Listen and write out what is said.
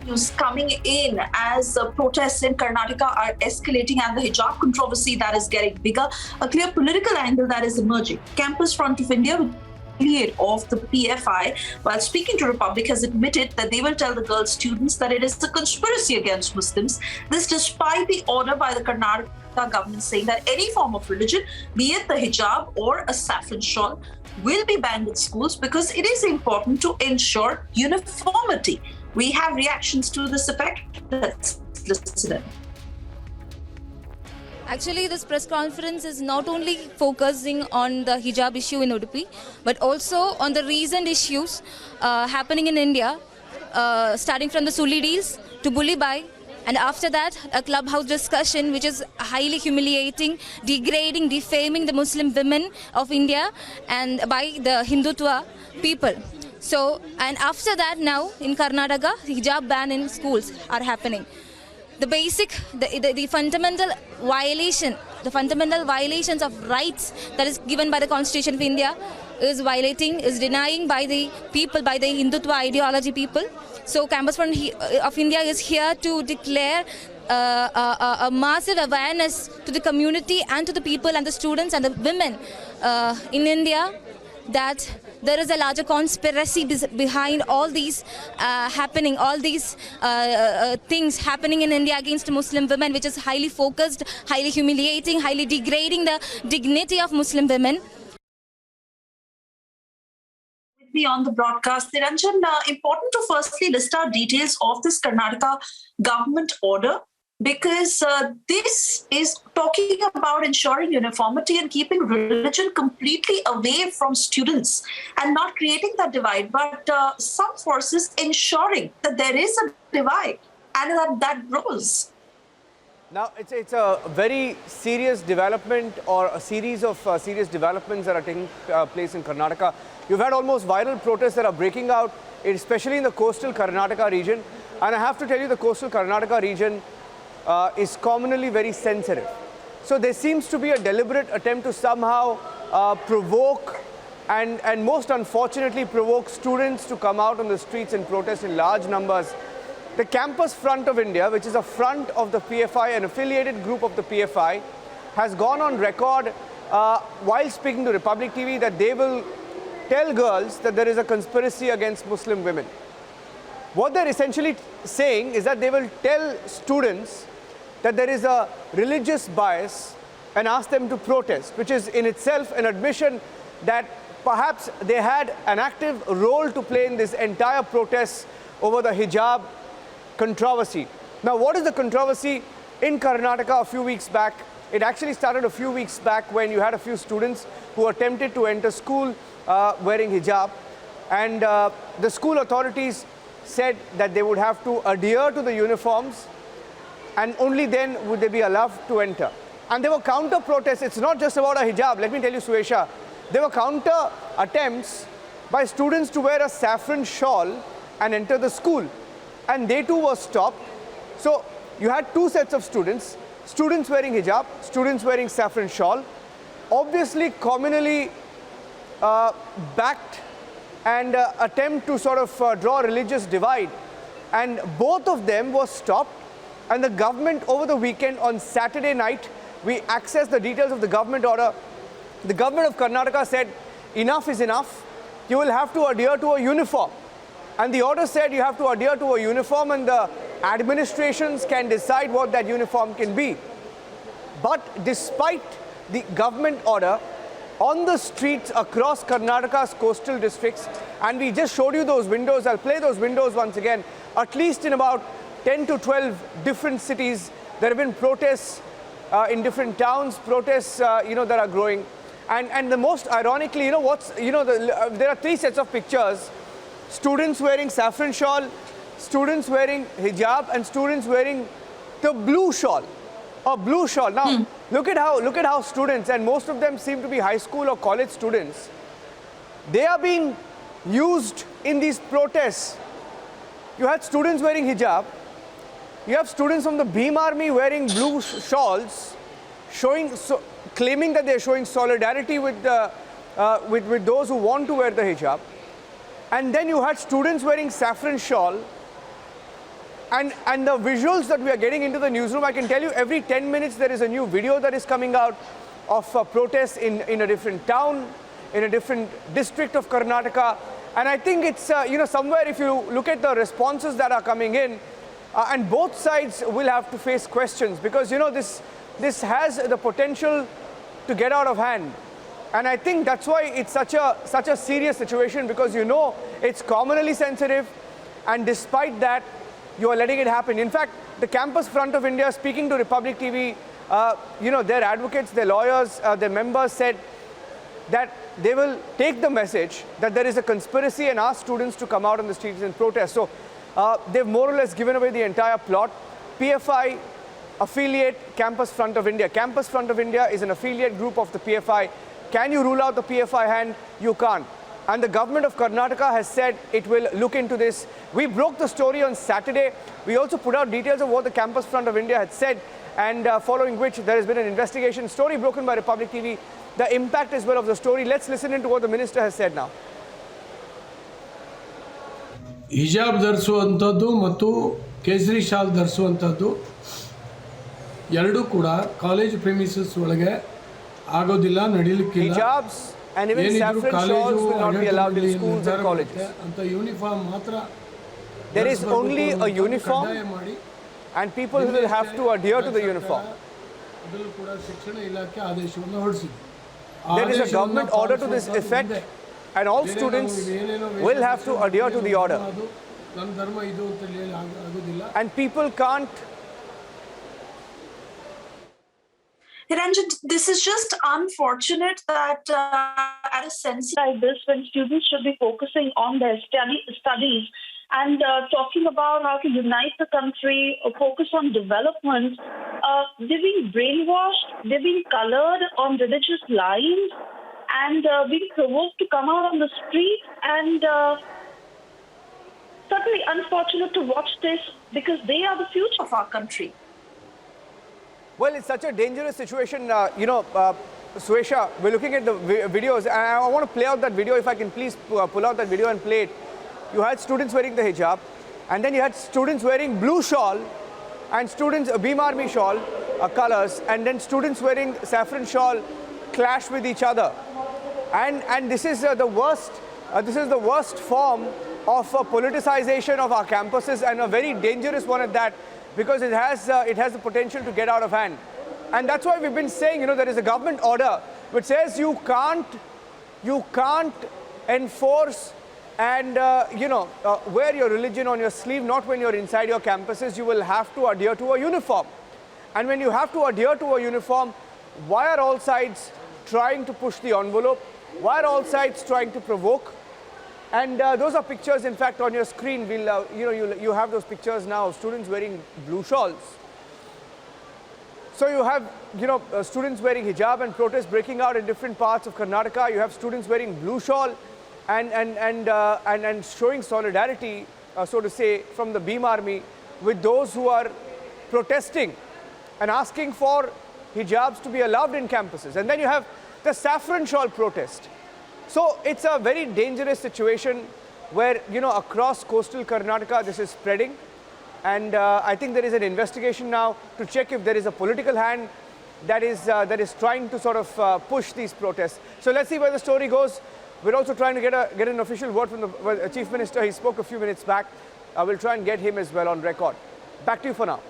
News coming in as protests in Karnataka are escalating and the hijab controversy that is getting bigger, a clear political angle that is emerging. Campus Front of India of the PFI, while speaking to Republic, has admitted that they will tell the girl students that it is a conspiracy against Muslims. This despite the order by the Karnataka government saying that any form of religion, be it the hijab or a saffron shawl, will be banned in schools because it is important to ensure uniformity. We have reactions to this effect. Let's listen in. Actually, this press conference is not only focusing on the hijab issue in Udupi, but also on the recent issues happening in India, starting from the Suli deals to Bulibai, and after that, a clubhouse discussion which is highly humiliating, degrading, defaming the Muslim women of India and by the Hindutva people. So, and after that now in Karnataka, hijab ban in schools are happening. The basic, the fundamental violation, the fundamental violations of rights that is given by the Constitution of India is violating, is denying by the people, by the Hindutva ideology people. So Campus Front of India is here to declare a massive awareness to the community and to the people and the students and the women in India that there is a larger conspiracy behind all these happening, all these things happening in India against Muslim women, which is highly focused, highly humiliating, highly degrading the dignity of Muslim women. With me on the broadcast, Niranjan, important to firstly list out details of this Karnataka government order, because this is talking about ensuring uniformity and keeping religion completely away from students and not creating that divide, but some forces ensuring that there is a divide and that grows. Now, it's a very serious development, or a series of serious developments that are taking place in Karnataka. You've had almost viral protests that are breaking out, especially in the coastal Karnataka region. And I have to tell you, the coastal Karnataka region is commonly very sensitive. So there seems to be a deliberate attempt to somehow provoke and most unfortunately provoke students to come out on the streets and protest in large numbers. The Campus Front of India, which is a front of the PFI, an affiliated group of the PFI, has gone on record while speaking to Republic TV that they will tell girls that there is a conspiracy against Muslim women. What they're essentially saying is that they will tell students that there is a religious bias and ask them to protest, which is in itself an admission that perhaps they had an active role to play in this entire protest over the hijab controversy. Now, what is the controversy in Karnataka a few weeks back? It actually started a few weeks back when you had a few students who attempted to enter school wearing hijab, and the school authorities said that they would have to adhere to the uniforms and only then would they be allowed to enter. And there were counter protests. It's not just about a hijab. Let me tell you, Suesha, there were counter attempts by students to wear a saffron shawl and enter the school. And they too were stopped. So you had two sets of students, students wearing hijab, students wearing saffron shawl, obviously communally backed and attempt to sort of draw a religious divide. And both of them were stopped, and the government over the weekend on Saturday night, we accessed the details of the government order. The government of Karnataka said, enough is enough, you will have to adhere to a uniform. And the order said you have to adhere to a uniform and the administrations can decide what that uniform can be. But despite the government order, on the streets across Karnataka's coastal districts, and we just showed you those windows, I'll play those windows once again, at least in about 10 to 12 different cities, there have been protests in different towns, protests, that are growing. And the most ironically, there are three sets of pictures: students wearing saffron shawl, students wearing hijab, and students wearing the blue shawl. A blue shawl. Now, look at how students, and most of them seem to be high school or college students, they are being used in these protests. You had students wearing hijab. You have students from the Bhim Army wearing blue shawls, claiming that they're showing solidarity with those who want to wear the hijab. And then you had students wearing saffron shawl And the visuals that we are getting into the newsroom, I can tell you every 10 minutes there is a new video that is coming out of protests in a different town, in a different district of Karnataka. And I think it's, somewhere if you look at the responses that are coming in, and both sides will have to face questions because, this has the potential to get out of hand. And I think that's why it's such a serious situation because, it's communally sensitive. And despite that, you are letting it happen. In fact, the Campus Front of India, speaking to Republic TV, their advocates, their lawyers, their members said that they will take the message that there is a conspiracy and ask students to come out on the streets and protest. So they've more or less given away the entire plot. PFI affiliate Campus Front of India. Campus Front of India is an affiliate group of the PFI. Can you rule out the PFI hand? You can't. And the government of Karnataka has said it will look into this. We broke the story on Saturday. We also put out details of what the Campus Front of India had said, and following which there has been an investigation. Story broken by Republic TV. The impact as well of the story. Let's listen into what the minister has said now. ಹಿಜಾಬ್ ಧರಿಸುವಂಥದ್ದು ಮತ್ತು ಕೇಸರಿ shawl ಧರಿಸುವಂಥದ್ದು ಎರಡೂ ಕೂಡ college premises ಒಳಗೆ ಆಗೋದಿಲ್ಲ, ನಡೀಲಿಕ್ಕಿಲ್ಲ. Hijabs and even saffron shawls will not be allowed in schools and colleges. ಅಂತ uniform ಮಾತ್ರ. There is only a uniform and people will have to adhere to the uniform. ಅದರಲ್ಲೂ ಕೂಡ ಶಿಕ್ಷಣ ಇಲಾಖೆ ಆದೇಶವನ್ನು ಹೊರಡಿಸಿದೆ. There is a government order to this effect and all students will have to adhere to the order. ನನ್ನ ಧರ್ಮ ಇದು ಅಂತ ಹೇಳಿ ಆಗೋದಿಲ್ಲ. And people can't. Hiranjan, this is just unfortunate that at a sense like this, when students should be focusing on their studies and talking about how to unite the country, focus on development, they're being brainwashed, they're being colored on religious lines, and being provoked to come out on the street. And certainly unfortunate to watch this because they are the future of our country. Well, it's such a dangerous situation. Suesha, we're looking at the videos. I want to play out that video. If I can please pull out that video and play it. You had students wearing the hijab, and then you had students wearing blue shawl, and students Beam Army shawl colors, and then students wearing saffron shawl clash with each other. And this is the worst. This is the worst form of politicization of our campuses, and a very dangerous one at that, because it has the potential to get out of hand. And that's why we've been saying, there is a government order which says you can't enforce and wear your religion on your sleeve, not when you're inside your campuses. You will have to adhere to a uniform. And when you have to adhere to a uniform, why are all sides trying to push the envelope? Why are all sides trying to provoke? And those are pictures, in fact, on your screen. You have those pictures now of students wearing blue shawls. So you have, students wearing hijab and protests breaking out in different parts of Karnataka. You have students wearing blue shawl and showing solidarity, so to say, from the Beam Army with those who are protesting and asking for hijabs to be allowed in campuses. And then you have the saffron shawl protest. So it's a very dangerous situation where, across coastal Karnataka, this is spreading. And I think there is an investigation now to check if there is a political hand that is trying to sort of push these protests. So let's see where the story goes. We're also trying to get an official word from the Chief Minister. He spoke a few minutes back. We'll try and get him as well on record. Back to you for now.